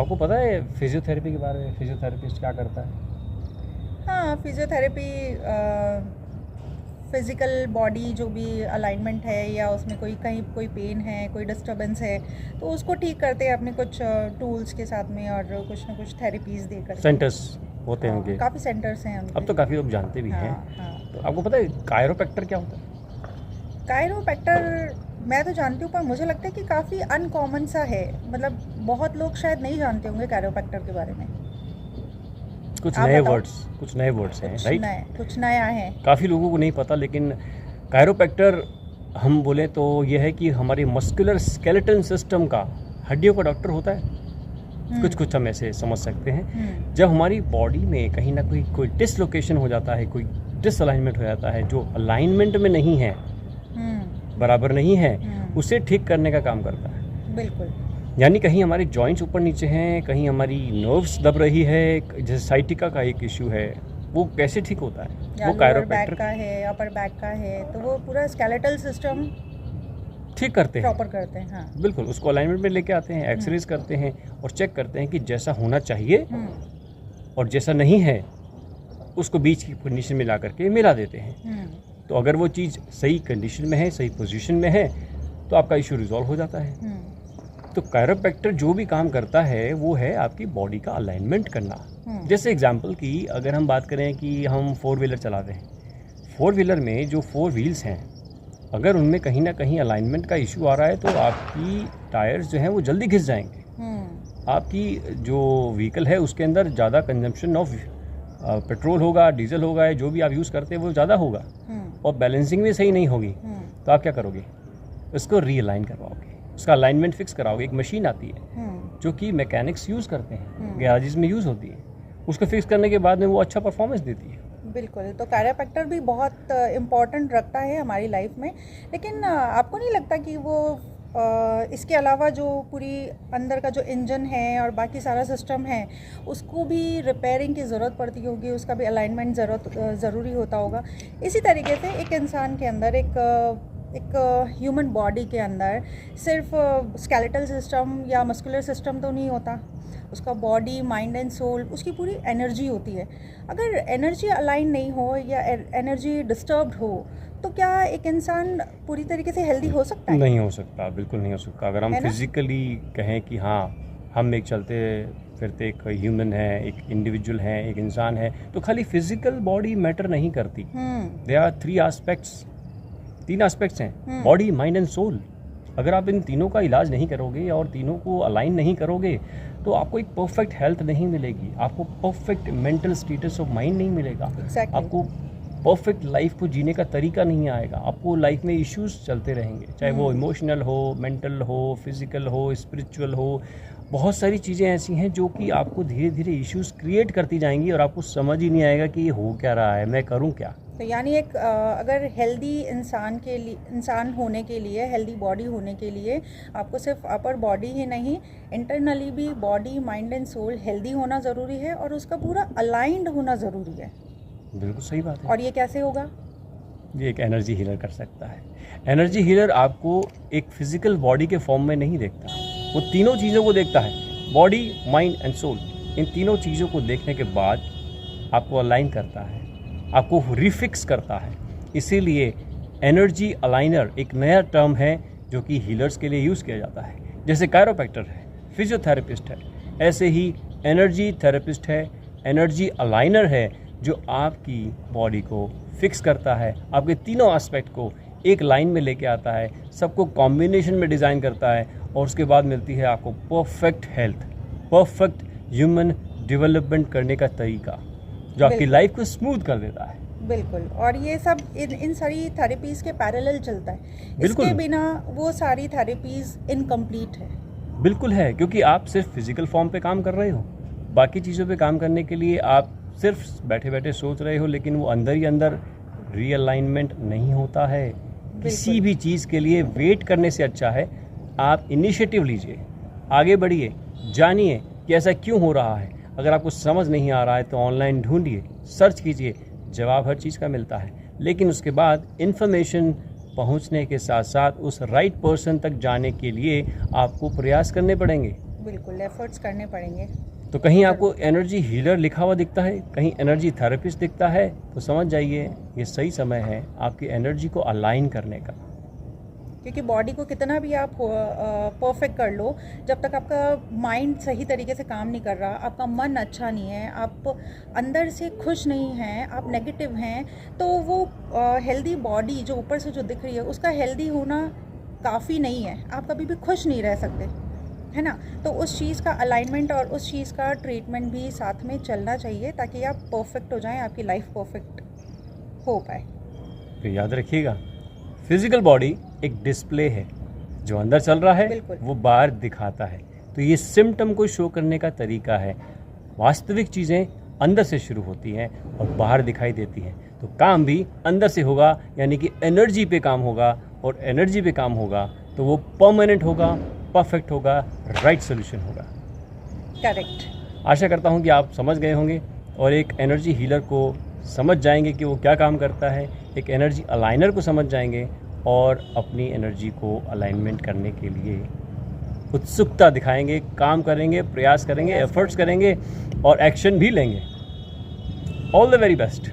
आपको पता है फिजियोथेरेपी के बारे में, फिजियोथेरेपिस्ट क्या करता है? हाँ, फिजियोथेरेपी फिज़िकल बॉडी जो भी अलाइनमेंट है या उसमें कहीं कोई पेन है, कोई डिस्टर्बेंस है, तो उसको ठीक करते हैं अपने कुछ टूल्स के साथ में और कुछ ना कुछ थेरेपीज़ देकर। सेंटर्स होते हैं हाँ, उनके। काफ़ी सेंटर्स हैं उनके। अब तो काफ़ी लोग जानते भी हैं। हाँ। तो आपको पता है कायरोप्रैक्टर क्या होता है? कायरोप्रैक्टर मैं तो जानती हूँ, पर मुझे लगता है कि काफ़ी अनकॉमन सा है। मतलब बहुत लोग शायद नहीं जानते होंगे कायरोप्रैक्टर के बारे में। कुछ आप नए बताओ। वर्ड्स हैं, राइट? कुछ नया है। काफ़ी लोगों को नहीं पता, लेकिन कायरोप्रैक्टर हम बोले तो ये है कि हमारे मस्कुलर स्केलेटन सिस्टम का, हड्डियों का डॉक्टर होता है। कुछ हम ऐसे समझ सकते हैं। जब हमारी बॉडी में कहीं ना कहीं कोई डिसलोकेशन हो जाता है, कोई डिसअलाइनमेंट हो जाता है, जो अलाइनमेंट में नहीं है, बराबर नहीं है, उसे ठीक करने का काम करता है। बिल्कुल। यानी कहीं हमारे जॉइंट्स ऊपर नीचे हैं, कहीं हमारी नर्व्स दब रही है, जैसे साइटिका का एक इश्यू है, वो कैसे ठीक होता है? वो कायरोप्रैक्टर बैक का है, अपर बैक का है, तो वो पूरा स्केलेटल सिस्टम ठीक करते हैं, प्रॉपर करते हैं। हाँ। बिल्कुल। उसको अलाइनमेंट में लेके आते हैं, एक्सरेज करते हैं और चेक करते हैं कि जैसा होना चाहिए और जैसा नहीं है उसको बीच की कंडीशन में ला करके मिला देते हैं। तो अगर वो चीज़ सही कंडीशन में है, सही पोजीशन में है, तो आपका इशू रिजॉल्व हो जाता है। तो कायरोप्रैक्टर जो भी काम करता है वो है आपकी बॉडी का अलाइनमेंट करना। जैसे एग्जांपल की अगर हम बात करें कि हम 4 व्हीलर चलाते हैं, 4 व्हीलर में जो 4 व्हील्स हैं, अगर उनमें कहीं ना कहीं अलाइनमेंट का इशू आ रहा है तो आपकी टायर्स जो हैं वो जल्दी घिस जाएंगे। आपकी जो व्हीकल है उसके अंदर ज़्यादा कंजम्पशन ऑफ पेट्रोल होगा, डीजल होगा, या जो भी आप यूज़ करते हैं वो ज़्यादा होगा और बैलेंसिंग भी सही नहीं होगी। तो आप क्या करोगे? उसको रीअलाइन करवाओगे, उसका अलाइनमेंट फिक्स कराओगे। एक मशीन आती है जो कि मैकेनिक्स यूज़ करते हैं, गैराजेस में यूज़ होती है, उसको फिक्स करने के बाद में वो अच्छा परफॉर्मेंस देती है। बिल्कुल। तो कायरोप्रैक्टर भी बहुत इम्पोर्टेंट रखता है हमारी लाइफ में, लेकिन आपको नहीं लगता कि वो इसके अलावा जो पूरी अंदर का जो इंजन है और बाकी सारा सिस्टम है उसको भी रिपेयरिंग की ज़रूरत पड़ती होगी, उसका भी अलाइनमेंट ज़रूरी होता होगा। इसी तरीके से एक इंसान के अंदर, एक ह्यूमन बॉडी के अंदर सिर्फ स्केलेटल सिस्टम या मस्कुलर सिस्टम तो नहीं होता, उसका बॉडी, माइंड एंड सोल, उसकी पूरी एनर्जी होती है। अगर एनर्जी अलाइन नहीं हो या एनर्जी डिस्टर्ब्ड हो तो क्या एक इंसान पूरी तरीके से हेल्दी हो सकता है? नहीं हो सकता, बिल्कुल नहीं हो सकता। अगर हम फिजिकली कहें कि हाँ हम एक चलते फिरते एक ह्यूमन है, एक इंडिविजुअल है, एक इंसान है, तो खाली फिजिकल बॉडी मैटर नहीं करती। देयर आर 3 एस्पेक्ट्स हैं, बॉडी, माइंड एंड सोल। अगर आप इन तीनों का इलाज नहीं करोगे और तीनों को अलाइन नहीं करोगे तो आपको एक परफेक्ट हेल्थ नहीं मिलेगी, आपको perfect mental status of mind नहीं मिलेगा। आपको परफेक्ट लाइफ को जीने का तरीका नहीं आएगा। आपको लाइफ में इश्यूज चलते रहेंगे, चाहे वो इमोशनल हो, मेंटल हो, फिजिकल हो, स्पिरिचुअल हो। बहुत सारी चीज़ें ऐसी हैं जो कि आपको धीरे धीरे इश्यूज क्रिएट करती जाएंगी और आपको समझ ही नहीं आएगा कि ये हो क्या रहा है, मैं करूँ क्या। तो यानी एक अगर हेल्दी इंसान होने के लिए, हेल्दी बॉडी होने के लिए आपको सिर्फ अपर बॉडी ही नहीं, इंटरनली भी body, mind and soul healthy होना ज़रूरी है और उसका पूरा अलाइंड होना ज़रूरी है। बिल्कुल सही बात है। और ये कैसे होगा? ये एक एनर्जी हीलर कर सकता है। एनर्जी हीलर आपको एक फिजिकल बॉडी के फॉर्म में नहीं देखता, वो तीनों चीज़ों को देखता है, बॉडी, माइंड एंड सोल। इन तीनों चीज़ों को देखने के बाद आपको अलाइन करता है, आपको रिफिक्स करता है। इसीलिए एनर्जी अलाइनर एक नया टर्म है जो कि हीलर्स के लिए यूज़ किया जाता है। जैसे कायरोप्रैक्टर है, फिजियोथेरेपिस्ट है, ऐसे ही एनर्जी थेरेपिस्ट है, एनर्जी अलाइनर है जो आपकी बॉडी को फिक्स करता है, आपके तीनों एस्पेक्ट को एक लाइन में लेके आता है, सबको कॉम्बिनेशन में डिज़ाइन करता है और उसके बाद मिलती है आपको perfect health, perfect human development करने का तरीका जो आपकी लाइफ को स्मूथ कर देता है। बिल्कुल। और ये सब इन सारी थेरेपीज़ के पैरेलल चलता है, इसके बिना वो सारी थेरेपीज़ इनकम्प्लीट है। बिल्कुल है, क्योंकि आप सिर्फ फिजिकल फॉर्म पे काम कर रहे हो, बाकी चीज़ों पे काम करने के लिए आप सिर्फ बैठे बैठे सोच रहे हो, लेकिन वो अंदर ही अंदर रीअलाइनमेंट नहीं होता है। किसी भी चीज़ के लिए वेट करने से अच्छा है आप इनिशिएटिव लीजिए, आगे बढ़िए, जानिए कि ऐसा क्यों हो रहा है। अगर आपको समझ नहीं आ रहा है तो ऑनलाइन ढूंढिए, सर्च कीजिए, जवाब हर चीज़ का मिलता है। लेकिन उसके बाद इन्फॉर्मेशन पहुंचने के साथ साथ उस राइट पर्सन तक जाने के लिए आपको प्रयास करने पड़ेंगे। बिल्कुल एफर्ट्स करने पड़ेंगे। तो कहीं आपको एनर्जी हीलर लिखा हुआ दिखता है, कहीं एनर्जी थेरेपिस्ट दिखता है, तो समझ जाइए ये सही समय है आपकी एनर्जी को अलाइन करने का। क्योंकि बॉडी को कितना भी आप परफेक्ट कर लो, जब तक आपका माइंड सही तरीके से काम नहीं कर रहा, आपका मन अच्छा नहीं है, आप अंदर से खुश नहीं हैं, आप नेगेटिव हैं, तो वो हेल्दी बॉडी जो ऊपर से जो दिख रही है उसका हेल्दी होना काफ़ी नहीं है। आप कभी भी खुश नहीं रह सकते, है ना। तो उस चीज़ का अलाइनमेंट और उस चीज़ का ट्रीटमेंट भी साथ में चलना चाहिए ताकि आप परफेक्ट हो जाएं, आपकी लाइफ परफेक्ट हो पाए। तो याद रखिएगा, फिजिकल बॉडी एक डिस्प्ले है, जो अंदर चल रहा है बिल्कुल। वो बाहर दिखाता है। तो ये सिम्टम को शो करने का तरीका है। वास्तविक चीज़ें अंदर से शुरू होती हैं और बाहर दिखाई देती हैं। तो काम भी अंदर से होगा, यानी कि एनर्जी पे काम होगा, और एनर्जी पे काम होगा तो वो परमानेंट होगा, परफेक्ट होगा, राइट सोल्यूशन होगा। करेक्ट। आशा करता हूँ कि आप समझ गए होंगे और एक एनर्जी हीलर को समझ जाएंगे कि वो क्या काम करता है, एक एनर्जी अलाइनर को समझ जाएंगे और अपनी एनर्जी को अलाइनमेंट करने के लिए उत्सुकता दिखाएंगे, काम करेंगे, प्रयास करेंगे, एफर्ट्स करेंगे और एक्शन भी लेंगे। All the very best.